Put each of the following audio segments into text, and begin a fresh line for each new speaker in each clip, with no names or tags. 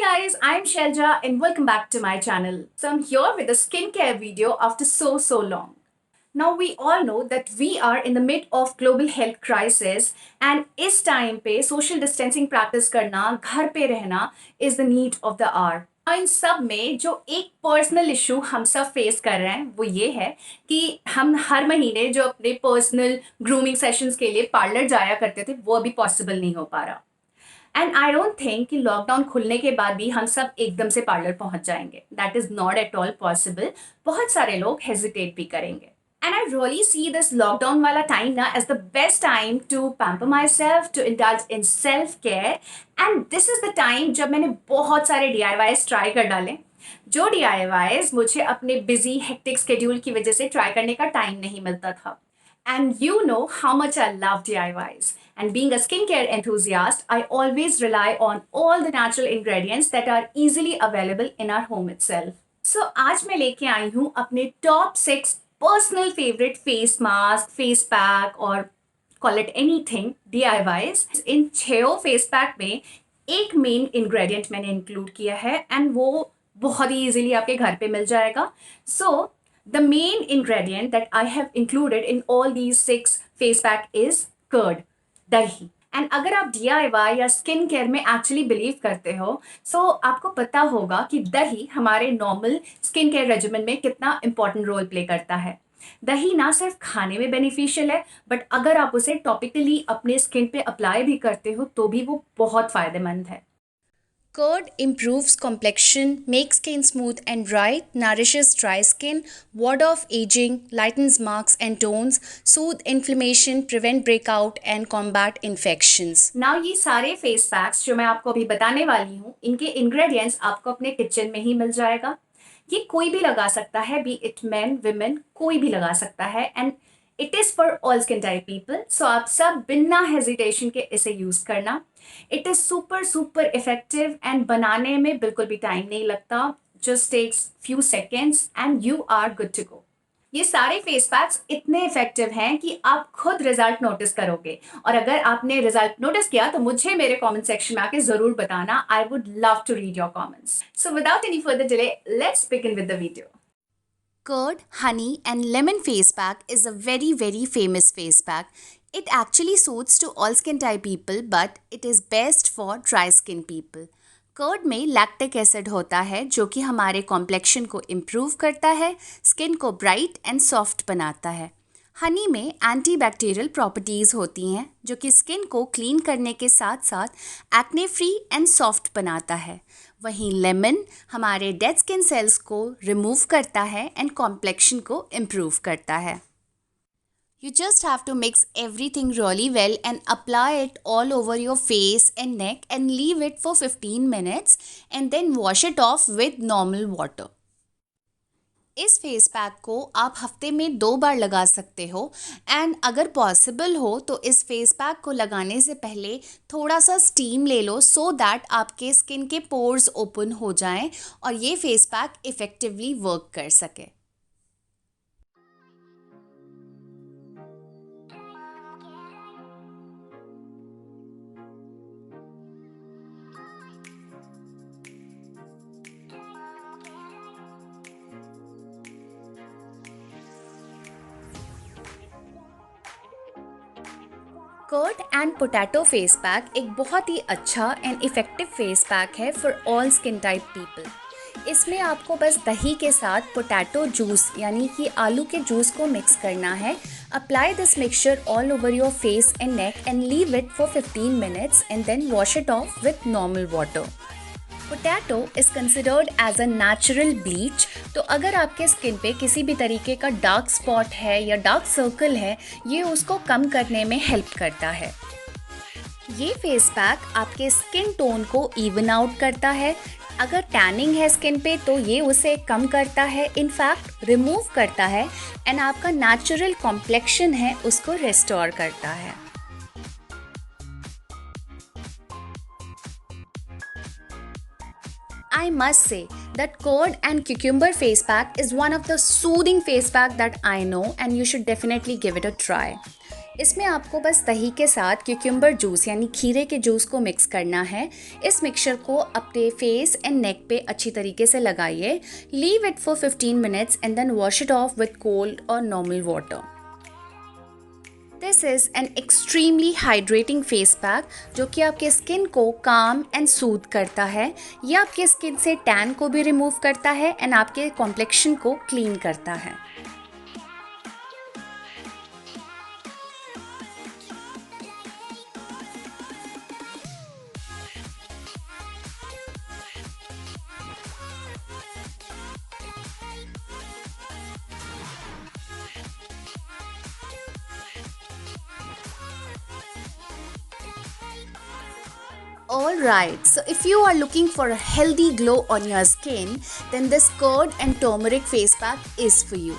guys, I'm Shailja and welcome back to my channel. So I'm here with a skincare video after so long. Now we all know that we are in the mid of global health crisis and इस time पे social distancing practice करना, घर पे रहना is the need of the hour. इन सब में जो एक पर्सनल इशू हम सब फेस कर रहे हैं वो ये है कि हम हर महीने जो अपने पर्सनल ग्रूमिंग सेशंस के लिए पार्लर जाया करते थे वो अभी पॉसिबल नहीं हो पा रहा. एंड आई डोंट थिंक कि लॉकडाउन खुलने के बाद भी हम सब एकदम से पार्लर पहुंच जाएंगे. That is not at all possible. बहुत सारे लोग हेजिटेट भी करेंगे. And I really see this lockdown वाला टाइम ना as the best time to pamper myself, to indulge in self care. And this is the time जब मैंने बहुत सारे DIYs ट्राई कर डाले. जो DIYs मुझे अपने बिजी हेक्टिक स्केड्यूल की वजह से ट्राई करने का टाइम नहीं मिलता था. And you know how much I love DIYs. And being a skincare enthusiast, I always rely on all the natural ingredients that are easily available in our home itself. So आज मैं लेके आई हूँ अपने top 6 personal favorite face mask, face pack और call it anything DIYs. In 6 face pack में एक main ingredient मैंने include किया है and वो बहुत ही easily आपके घर पे मिल जाएगा. So the main ingredient that I have included in all these 6 face pack is curd, dahi. And अगर आप DIY या स्किन केयर में एक्चुअली बिलीव करते हो सो आपको पता होगा कि दही हमारे नॉर्मल स्किन केयर रेजिमेंट में कितना इंपॉर्टेंट रोल प्ले करता है. दही ना सिर्फ खाने में बेनिफिशियल है बट अगर आप उसे टॉपिकली अपने स्किन पे अप्लाई भी करते हो तो भी वो बहुत फ़ायदेमंद है.
Curd improves complexion, makes skin smooth and bright, nourishes dry skin, ward off aging, lightens marks and tones, soothe inflammation, prevent breakout and combat infections.
Now ये सारे फेस पैक्स जो मैं आपको अभी बताने वाली हूँ इनके इंग्रेडिएंट्स आपको अपने किचन में ही मिल जाएगा. ये कोई भी लगा सकता है, बी इट मैन विमेन, कोई भी लगा सकता है and it is for all skin type people. So आप सब बिना हेजिटेशन के इसे यूज़ करना. It is super effective and बनाने में बिल्कुल भी टाइम नहीं लगता. Just takes few seconds and you are good to go. ये सारे फेस पैक्स इतने इफेक्टिव हैं कि आप खुद रिजल्ट नोटिस करोगे और अगर आपने रिजल्ट नोटिस किया तो मुझे मेरे कमेंट सेक्शन में आके ज़रूर बताना. I would love to read your comments. So without any further delay let's begin with the video.
Curd, honey and lemon face pack is a very famous face pack. It actually suits to all skin type people but it is best for dry skin people. Curd में lactic acid होता है जो कि हमारे complexion को improve करता है, skin को ब्राइट एंड सॉफ्ट बनाता है. हनी में एंटीबैक्टीरियल प्रॉपर्टीज़ होती हैं जो कि स्किन को क्लीन करने के साथ साथ एक्ने फ्री एंड सॉफ्ट बनाता है. वहीं लेमन हमारे डेड स्किन सेल्स को रिमूव करता है एंड कॉम्प्लेक्शन को इम्प्रूव करता है. You just have to mix everything really well and apply it all over your face and neck and leave it for 15 minutes and then wash it off with normal water. इस face pack को आप हफ्ते में 2 बार लगा सकते हो and अगर possible हो तो इस फेस पैक को लगाने से पहले थोड़ा सा स्टीम ले लो सो दैट आपके स्किन के पोर्स ओपन हो जाएं और ये फेस पैक इफ़ेक्टिवली वर्क कर सके. Curd and potato face pack एक बहुत ही अच्छा एंड इफ़ेक्टिव फेस पैक है for all skin type people. इसमें आपको बस दही के साथ पोटैटो जूस यानी कि आलू के जूस को मिक्स करना है. Apply this mixture all over your face and neck and leave it for 15 minutes and then wash it off with normal water. Potato is considered as a natural bleach. तो अगर आपके skin पे किसी भी तरीके का डार्क स्पॉट है या डार्क सर्कल है ये उसको कम करने में हेल्प करता है. ये फेस पैक आपके स्किन टोन को इवन आउट करता है. अगर टैनिंग है स्किन पे तो ये उसे कम करता है, इनफैक्ट रिमूव करता है एंड आपका नेचुरल कॉम्प्लेक्शन है उसको रिस्टोर करता है. I must say that curd and cucumber face pack is one of the soothing face pack that I know and you should definitely give it a try. इसमें आपको बस दही के साथ क्यूकम्बर जूस यानी खीरे के जूस को मिक्स करना है। इस मिक्सचर को अपने फेस एंड नेक पे अच्छी तरीके से लगाइए। Leave it for 15 minutes and then wash it off with cold और normal water. This is an extremely hydrating face pack जो कि आपके स्किन को काम एंड सूद करता है। ये आपके स्किन से टैन को भी रिमूव करता है एंड आपके कॉम्प्लेक्शन को क्लीन करता है। Alright, so if you are looking for a healthy glow on your skin, then this curd and turmeric face pack is for you.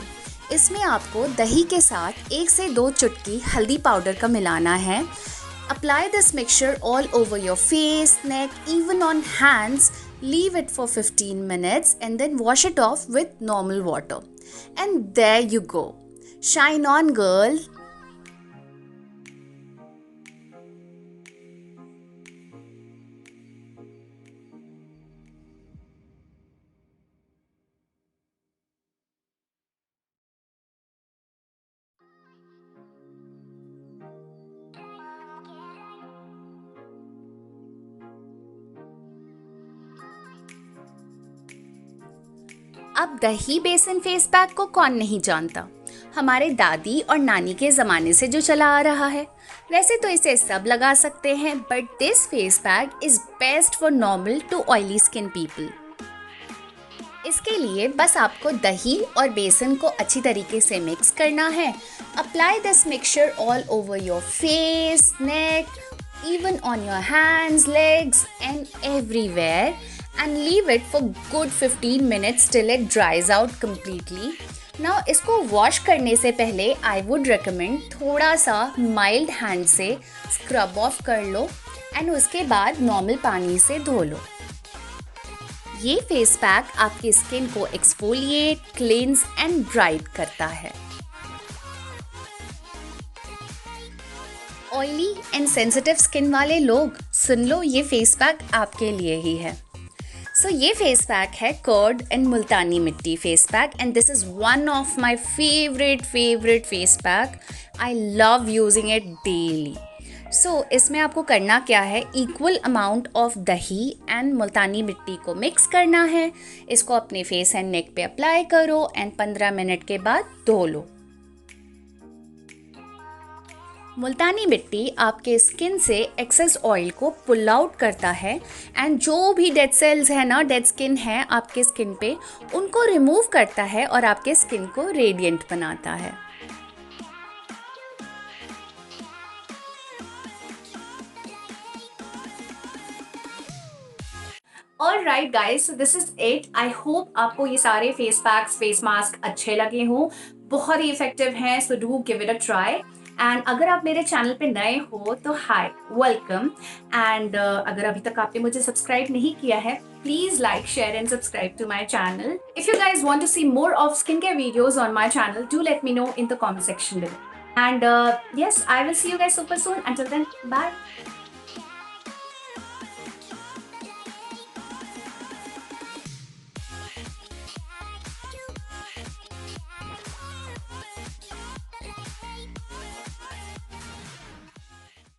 इसमें आपको दही के साथ 1 से 2 चुटकी हल्दी पाउडर का मिलाना है। Apply this mixture all over your face, neck, even on hands. Leave it for 15 minutes and then wash it off with normal water. And there you go. Shine on, girl. अब दही बेसन face pack को कौन नहीं जानता, हमारे दादी और नानी के ज़माने से जो चला आ रहा है। वैसे तो इसे सब लगा सकते हैं, but this face pack is best for normal to oily skin people. इसके लिए बस आपको दही और बेसन को अच्छी तरीके से मिक्स करना है। Apply this mixture all over your face, neck, even on your hands, legs and everywhere, and leave it for good 15 minutes till it dries out completely. Now इसको वॉश करने से पहले I would recommend थोड़ा सा mild hand से scrub of कर लो and उसके बाद नॉर्मल पानी से धो लो। ये फेस पैक आपकी स्किन को एक्सफोलिएट, क्लींस एंड ब्राइट करता है। ऑयली एंड सेंसिटिव स्किन वाले लोग सुन लो, ये फेस पैक आपके लिए ही है। सो ये फेस पैक है curd and Multani mitti face pack and this is one of my favourite face pack. I love using it daily. So इसमें आपको करना क्या है, इक्वल अमाउंट ऑफ दही एंड मुल्तानी मिट्टी को मिक्स करना है। इसको अपने फेस एंड नेक पे अप्लाई करो एंड 15 मिनट के बाद धो लो। मुल्तानी मिट्टी आपके स्किन से एक्सेस ऑयल को पुल आउट करता है एंड जो भी डेड सेल्स है ना, डेड स्किन है आपके स्किन पे, उनको रिमूव करता है और आपके स्किन को रेडिएंट बनाता है।
Alright guys, so this is it. I hope आपको ये सारे फेस पैक्स, फेस मास्क अच्छे लगे हों, बहुत ही इफेक्टिव हैं, so do give it a try. And अगर आप मेरे चैनल पे नए हो तो हाय, वेलकम। एंड अगर अभी तक आपने मुझे सब्सक्राइब नहीं किया है, please like, share and subscribe to my channel. If you guys want to see more of skin care videos on my channel, do let me know in the comment section below. And yes, I will see you guys super soon. Until then, bye.